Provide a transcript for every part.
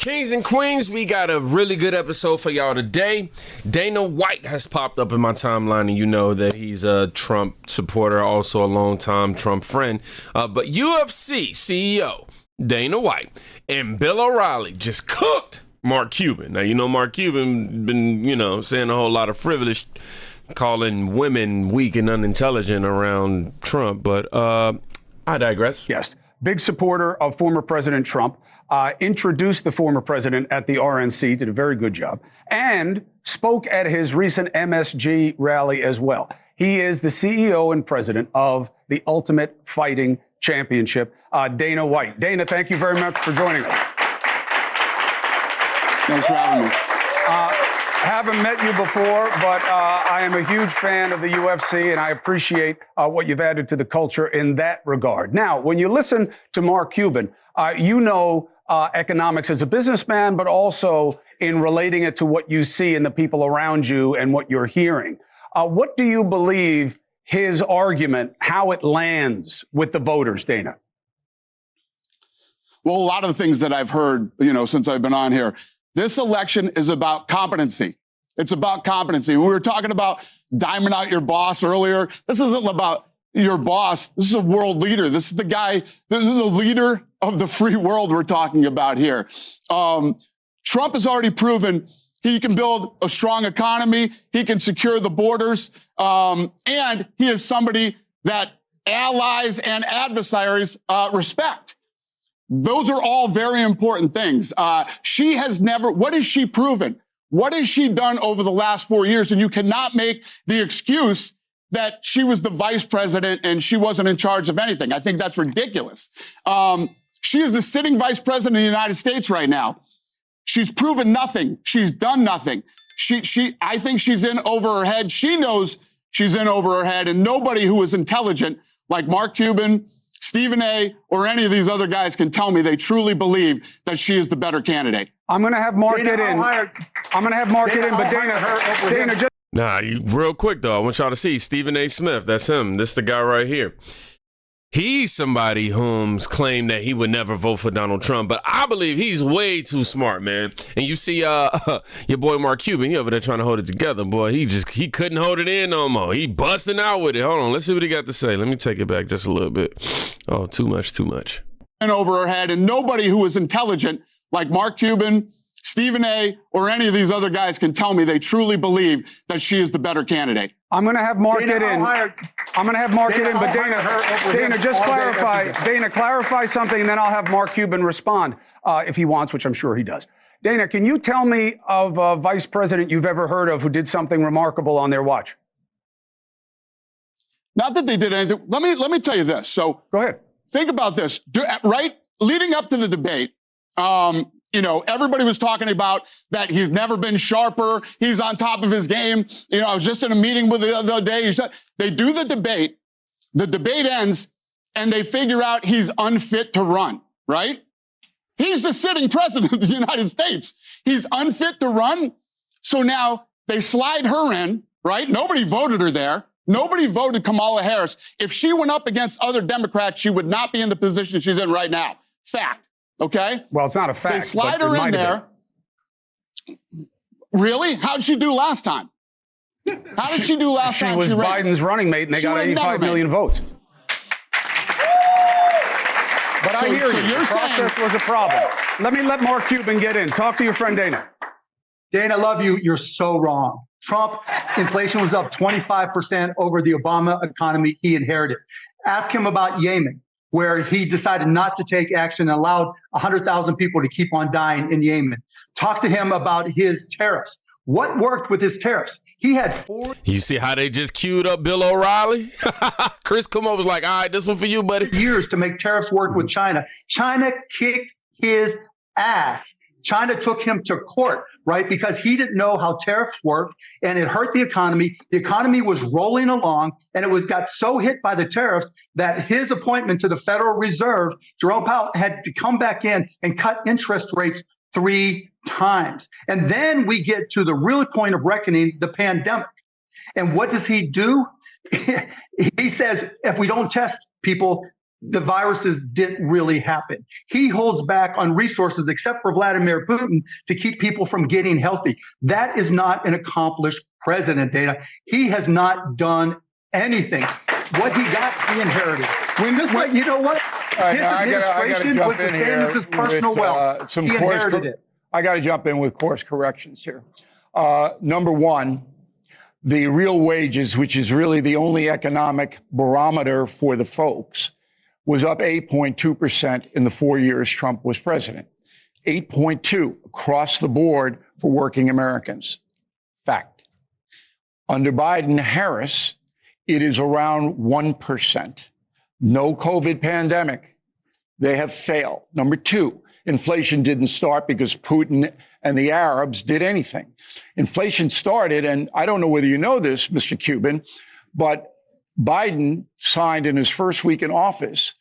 Kings and queens, we got a really good episode for y'all today. Dana White has popped up in my timeline, and you know that he's a Trump supporter, also a longtime Trump friend. But UFC CEO Dana White and Bill O'Reilly just cooked Mark Cuban. Now, you know Mark Cuban been, saying a whole lot of frivolous, calling women weak and unintelligent around Trump. But I digress. Yes, big supporter of former President Trump. Introduced the former president at the RNC, did a very good job, and spoke at his recent MSG rally as well. He is the CEO and president of the Ultimate Fighting Championship, Dana White. Dana, thank you very much for joining us. Thanks for having me. Haven't met you before, but I am a huge fan of the UFC, and I appreciate what you've added to the culture in that regard. Now, when you listen to Mark Cuban, economics as a businessman, but also in relating it to what you see in the people around you and what you're hearing. What do you believe his argument, how it lands with the voters, Dana? Well, a lot of the things that I've heard, since I've been on here, this election is about competency. It's about competency. We were talking about diamond out your boss earlier. This isn't about your boss. This is a world leader. This is the guy, this is a leader of the free world we're talking about here. Trump has already proven he can build a strong economy. He can secure the borders. And he is somebody that allies and adversaries respect. Those are all very important things. She has never, what has she proven? What has she done over the last 4 years? And you cannot make the excuse that she was the vice president and she wasn't in charge of anything. I think that's ridiculous. She is the sitting vice president of the United States right now. She's proven nothing. She's done nothing. I think she's in over her head. She knows she's in over her head, and nobody who is intelligent like Mark Cuban, Stephen A., or any of these other guys can tell me they truly believe that she is the better candidate. I'm going to have Mark get in. I'm going to have Mark get in, but Dana, just... Nah, real quick, though, I want y'all to see Stephen A. Smith. That's him. This the guy right here. He's somebody whom's claimed that he would never vote for Donald Trump, but I believe he's way too smart, man. And you see your boy Mark Cuban, he over there trying to hold it together, boy. He couldn't hold it in no more. He busting out with it. Hold on, let's see what he got to say. Let me take it back just a little bit. Oh, too much. And over her head, and nobody who is intelligent like Mark Cuban, Stephen A., or any of these other guys can tell me they truly believe that she is the better candidate. I'm going to have Mark get in. I'm going to have Mark get in, but Dana, just clarify. Dana, clarify something, and then I'll have Mark Cuban respond if he wants, which I'm sure he does. Dana, can you tell me of a vice president you've ever heard of who did something remarkable on their watch? Not that they did anything. Let me tell you this. So go ahead. Think about this. Right, leading up to the debate, everybody was talking about that he's never been sharper. He's on top of his game. I was just in a meeting with the other day. They do the debate ends, and they figure out he's unfit to run, right? He's the sitting president of the United States. He's unfit to run. So now they slide her in, right? Nobody voted her there. Nobody voted Kamala Harris. If she went up against other Democrats, she would not be in the position she's in right now. Fact. Okay? Well, it's not a fact. They slide her in there. Really? How'd she do last time? How did she do last time? She was Biden's running mate, and they got 85 million votes. But I hear you. The process was a problem. Let Mark Cuban get in. Talk to your friend Dana. Dana, I love you. You're so wrong. Trump, inflation was up 25% over the Obama economy he inherited. Ask him about Yemen, where he decided not to take action and allowed 100,000 people to keep on dying in Yemen. Talk to him about his tariffs. What worked with his tariffs? He had 4 You see how they just queued up Bill O'Reilly? Chris Cuomo was like, all right, this one for you, buddy. years to make tariffs work with China. China kicked his ass. China took him to court, right? Because he didn't know how tariffs worked, and it hurt the economy. The economy was rolling along, and it got so hit by the tariffs that his appointment to the Federal Reserve, Jerome Powell, had to come back in and cut interest rates 3 times. And then we get to the real point of reckoning, the pandemic. And what does he do? He says, if we don't test people, the viruses didn't really happen. He holds back on resources, except for Vladimir Putin, to keep people from getting healthy. That is not an accomplished president, Dana. He has not done anything. What he got, he inherited. You know what? His administration was the same as his personal wealth. He inherited it. I got to jump in with course corrections here. Number one, the real wages, which is really the only economic barometer for the folks, was up 8.2% in the 4 years Trump was president. 8.2 across the board for working Americans. Fact. Under Biden-Harris, it is around 1%. No COVID pandemic. They have failed. Number two, inflation didn't start because Putin and the Arabs did anything. Inflation started, and I don't know whether you know this, Mr. Cuban, but Biden signed in his first week in office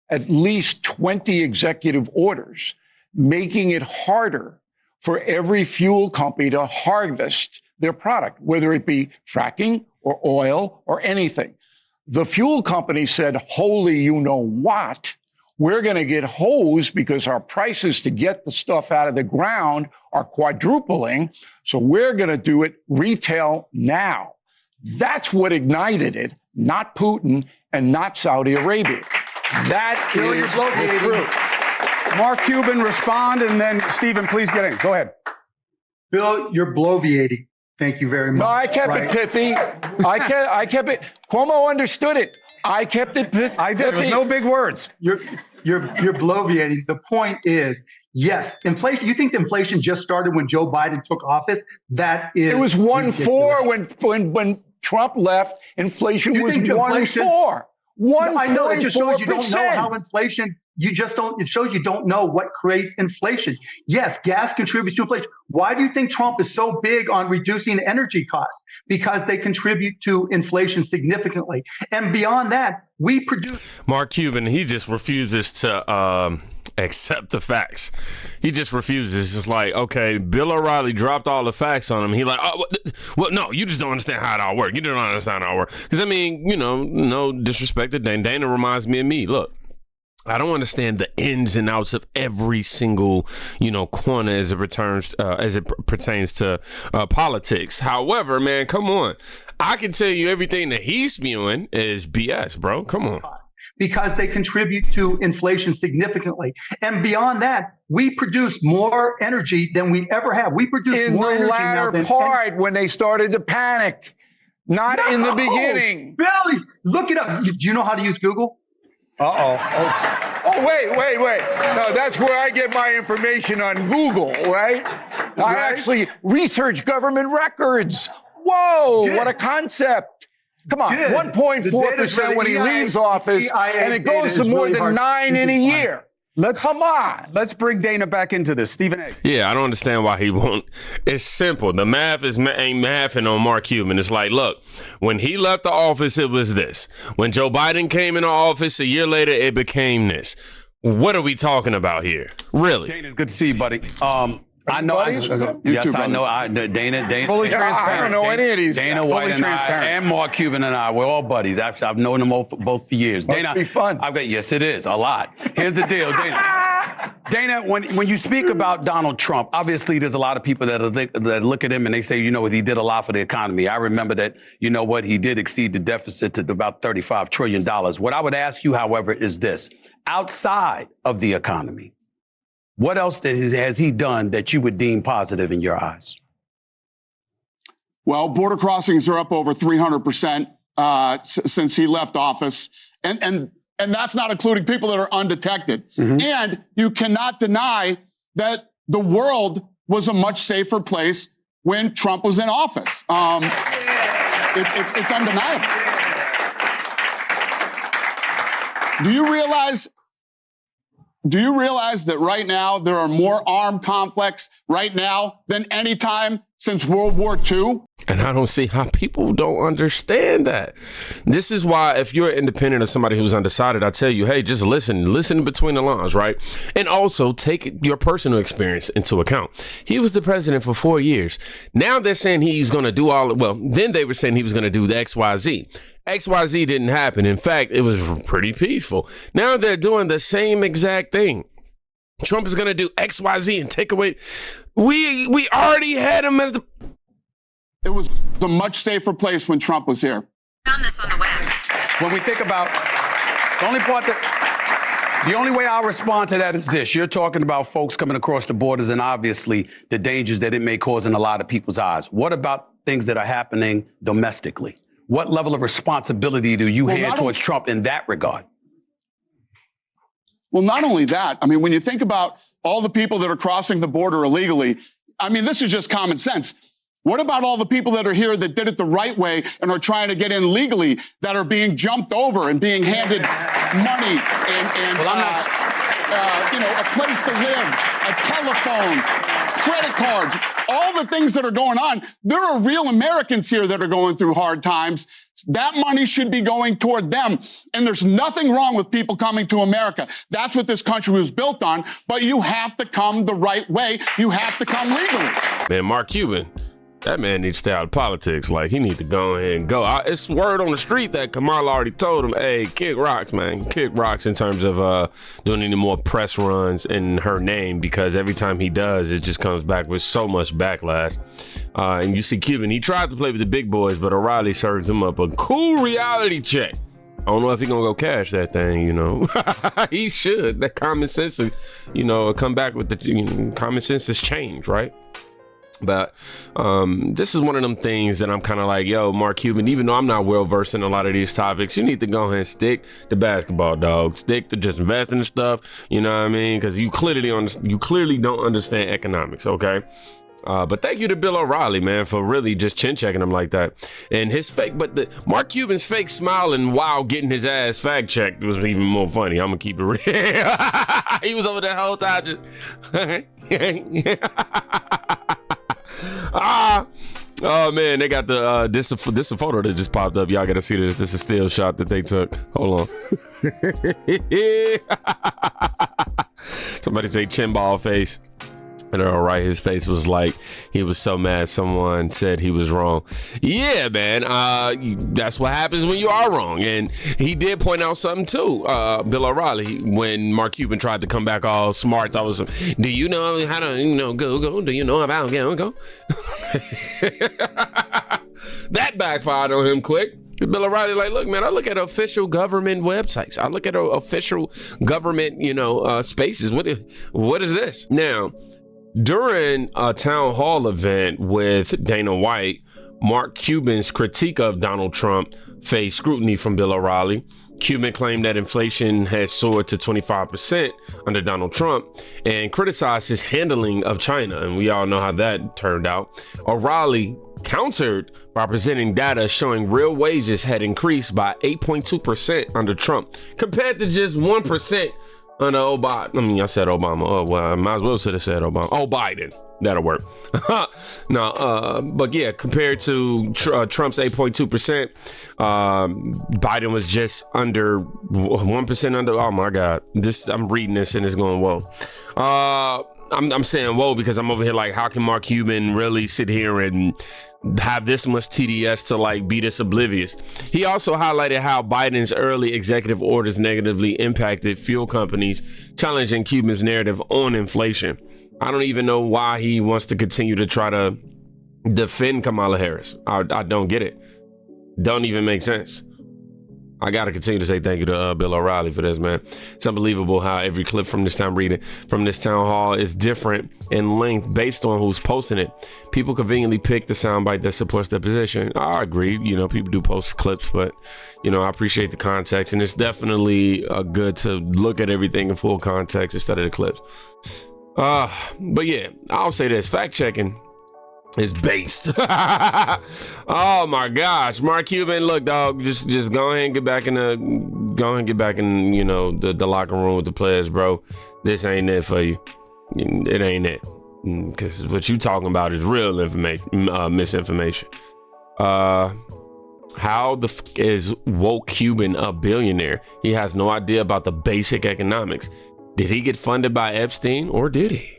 at least 20 executive orders, making it harder for every fuel company to harvest their product, whether it be fracking or oil or anything. The fuel company said, holy you know what, we're going to get hosed because our prices to get the stuff out of the ground are quadrupling. So we're going to do it retail now. That's what ignited it, not Putin and not Saudi Arabia. That is the truth. Mark Cuban, respond, and then Stephen, please get in. Go ahead. Bill, you're bloviating. Thank you very much. No, I kept it pithy. I kept it. Cuomo understood it. I kept it pithy. I did. There's no big words. You're bloviating. The point is, yes, inflation. You think inflation just started when Joe Biden took office? That is. It was 1.4 when Trump left. Inflation was 1.4. I know. It just shows you don't know how inflation. You just don't. It shows you don't know what creates inflation. Yes, gas contributes to inflation. Why do you think Trump is so big on reducing energy costs? Because they contribute to inflation significantly. And beyond that, we produce. Mark Cuban, he just refuses to accept the facts. He just refuses. It's like, okay, Bill O'Reilly dropped all the facts on him. He like, oh, well, no, you just don't understand how it all works. You don't understand how it works. Because I mean, you know, no disrespect to Dana. Dana reminds me of me. Look. I don't understand the ins and outs of every single, corner as it pertains to politics. However, man, come on. I can tell you everything that he's spewing is BS, bro. Come on. Because they contribute to inflation significantly. And beyond that, we produce more energy than we ever have. We produce more energy now than part when they started to panic, not in the beginning. Billy, look it up. Do you know how to use Google? Oh, wait. No, that's where I get my information on Google, right? I actually research government records. Whoa, what a concept. Come on, 1.4% when he leaves office, and it goes to more than 9 in a year. Come on. Let's bring Dana back into this. Stephen A. Yeah, I don't understand why he won't. It's simple. The math ain't mathing on Mark Cuban. It's like, look, when he left the office, it was this. When Joe Biden came into office, a year later, it became this. What are we talking about here? Really? Dana, good to see you, buddy. I know. Dana. Fully transparent. I don't know any of these. Dana White and I, and Mark Cuban and I, we're all buddies. I've known them both for years. Must be fun. Yes, it is a lot. Here's the deal, Dana. Dana, when you speak about Donald Trump, obviously there's a lot of people that look at him and they say, he did a lot for the economy. I remember that, he did exceed the deficit to about $35 trillion. What I would ask you, however, is this: outside of the economy, what else has he done that you would deem positive in your eyes? Well, border crossings are up over 300% since he left office. And that's not including people that are undetected. Mm-hmm. And you cannot deny that the world was a much safer place when Trump was in office. It's undeniable. Do you realize that right now there are more armed conflicts right now than any time since World War II. And I don't see how people don't understand that. This is why if you're independent or somebody who's undecided, I tell you, hey, just listen between the lines, right? And also take your personal experience into account. He was the president for 4 years. Now they're saying he's going to do then they were saying he was going to do the XYZ. XYZ didn't happen. In fact, it was pretty peaceful. Now they're doing the same exact thing. Trump is going to do XYZ and take away. We already had him as the. It was a much safer place when Trump was here. Found this on the web. When we think about the only way I'll respond to that is this. You're talking about folks coming across the borders and obviously the dangers that it may cause in a lot of people's eyes. What about things that are happening domestically? What level of responsibility do you hand towards Trump in that regard? Well, not only that, I mean, when you think about all the people that are crossing the border illegally, I mean, this is just common sense. What about all the people that are here that did it the right way and are trying to get in legally that are being jumped over and being handed money and a place to live, a telephone, credit cards, all the things that are going on? There are real Americans here that are going through hard times. That money should be going toward them. And there's nothing wrong with people coming to America. That's what this country was built on. But you have to come the right way. You have to come legally. Man, Mark Cuban, that man needs to stay out of politics. Like, he needs to go ahead and go. It's word on the street that Kamala already told him, hey, kick rocks, man. Kick rocks in terms of doing any more press runs in her name, because every time he does, it just comes back with so much backlash. And you see Cuban, he tried to play with the big boys, but O'Reilly served him up a cool reality check. I don't know if he's going to go cash that thing, He should. That common sense, come back with the common sense has changed, right? But this is one of them things that I'm kind of like, yo, Mark Cuban, even though I'm not well versed in a lot of these topics, you need to go ahead and stick to basketball, dog. Stick to just investing in stuff, you know what I mean? Because you clearly don't understand economics, okay? But thank you to Bill O'Reilly, man, for really just chin checking him like that. And his Mark Cuban's fake smiling while getting his ass fact checked was even more funny. I'm gonna keep it real. He was over there the whole time just. Oh man, they got the this is a photo that just popped up. Y'all gotta see this. This is a still shot that they took. Hold on. Somebody say chin ball face. And all right, his face was like he was so mad someone said he was wrong. Yeah, man, that's what happens when you are wrong. And he did point out something too, Bill O'Reilly, when Mark Cuban tried to come back all smart. Do you know how to, go? Do you know about go? That backfired on him quick. Bill O'Reilly, like, look, man, I look at official government websites. I look at official government, spaces. What is this? Now, during a town hall event with Dana White, Mark Cuban's critique of Donald Trump faced scrutiny from Bill O'Reilly. Cuban claimed that inflation has soared to 25% under Donald Trump and criticized his handling of China. And we all know how that turned out. O'Reilly countered by presenting data showing real wages had increased by 8.2% under Trump, compared to just 1% under Obama. I mean, I said Obama. Oh, well, I might as well have said Obama. Oh, Biden. That'll work. No, but yeah, compared to Trump's 8.2%, Biden was just under 1% under. Oh my God, I'm reading this and it's going whoa. I'm saying whoa because I'm over here like, how can Mark Cuban really sit here and have this much TDS to like be this oblivious? He also highlighted how Biden's early executive orders negatively impacted fuel companies, challenging Cuban's narrative on inflation. I don't even know why he wants to continue to try to defend Kamala Harris. I don't get it. Don't even make sense. I got to continue to say thank you to Bill O'Reilly for this, man. It's unbelievable how every clip from this town hall is different in length based on who's posting it. People conveniently pick the soundbite that supports their position. I agree. People do post clips, but, I appreciate the context. And it's definitely good to look at everything in full context instead of the clips. But yeah, I'll say this. Fact checking is based. Oh my gosh, Mark Cuban, look, dog, just go ahead and get back in the locker room with the players, bro. This ain't it for you. It ain't it. Because what you talking about is real information, misinformation. How the is woke Cuban a billionaire? He has no idea about the basic economics. Did he get funded by Epstein or did he?